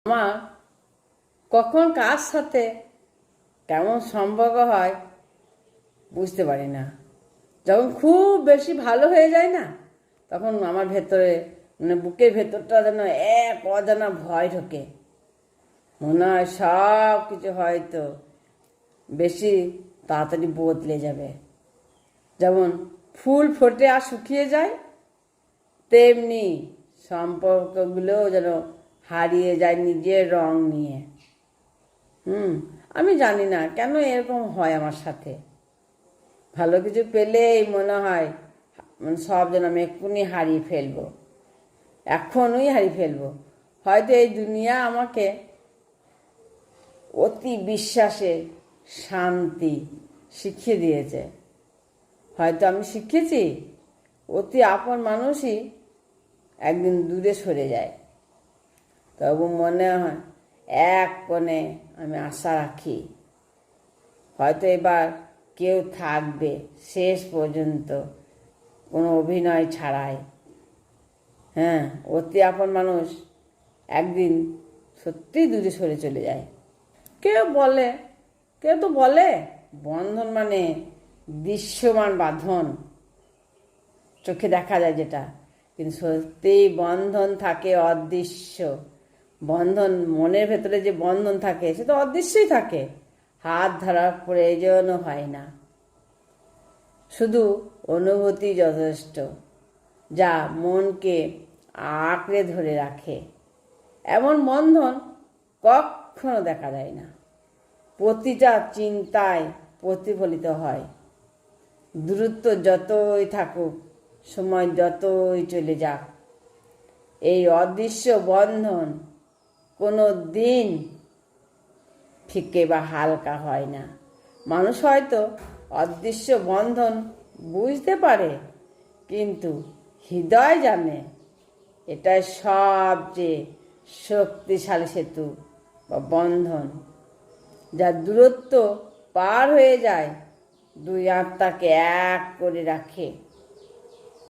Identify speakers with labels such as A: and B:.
A: আমার কখন কার সাথে কেমন সম্পর্ক হয় বুঝতে পারি না। যখন খুব বেশি ভালো হয়ে যায় না, তখন আমার ভেতরে বুকের ভেতরটা যেন এক অজানা ভয় ঢোকে। মনে হয় সব কিছু হয়তো বেশি তাড়াতাড়ি বদলে যাবে। যেমন ফুল ফোটে আর শুকিয়ে যায়, তেমনি সম্পর্কগুলোও যেন হারিয়ে যায় নিজের রং নিয়ে। আমি জানি না কেন এরকম হয় আমার সাথে। ভালো কিছু পেলেই মনে হয় সব যেন আমি এক্ষুনি হারিয়ে ফেলবো, এখনই হারিয়ে ফেলবো। হয়তো এই দুনিয়া আমাকে অতি বিশ্বাসে শান্তি শিখিয়ে দিয়েছে। হয়তো আমি শিখেছি অতি আপন মানুষই একদিন দূরে সরে যায়। তবু মনে হয় এক কোণে আমি আশা রাখি, হয়তো এবার কেউ থাকবে শেষ পর্যন্ত, কোনো অভিনয় ছাড়াই। হ্যাঁ, অতি আপন মানুষ একদিন সত্যিই দূরে সরে চলে যায়। কেউ তো বলে বন্ধন মানে দৃশ্যমান বাঁধন, চোখে দেখা যায় যেটা, কিন্তু সত্যিই বন্ধন থাকে অদৃশ্য। বন্ধন, মনের ভেতরে যে বন্ধন থাকে সে তো অদৃশ্যই থাকে, হাত ধরার প্রয়োজনও হয় না, শুধু অনুভূতি যথেষ্ট, যা মনকে আঁকড়ে ধরে রাখে। এমন বন্ধন কখনো দেখা যায় না, প্রতিটা চিন্তায় প্রতিফলিত হয়। দূরত্ব যতই থাকুক, সময় যতই চলে যাক, এই অদৃশ্য বন্ধন কোনো দিন ফিকে বা হালকা হয় না। মানুষ হয়তো অদৃশ্য বন্ধন বুঝতে পারে, কিন্তু হৃদয় জানে এটাই সবচেয়ে শক্তিশালী সেতু বা বন্ধন, যা দূরত্ব পার হয়ে যায়, দুই আত্মাকে এক করে রাখে।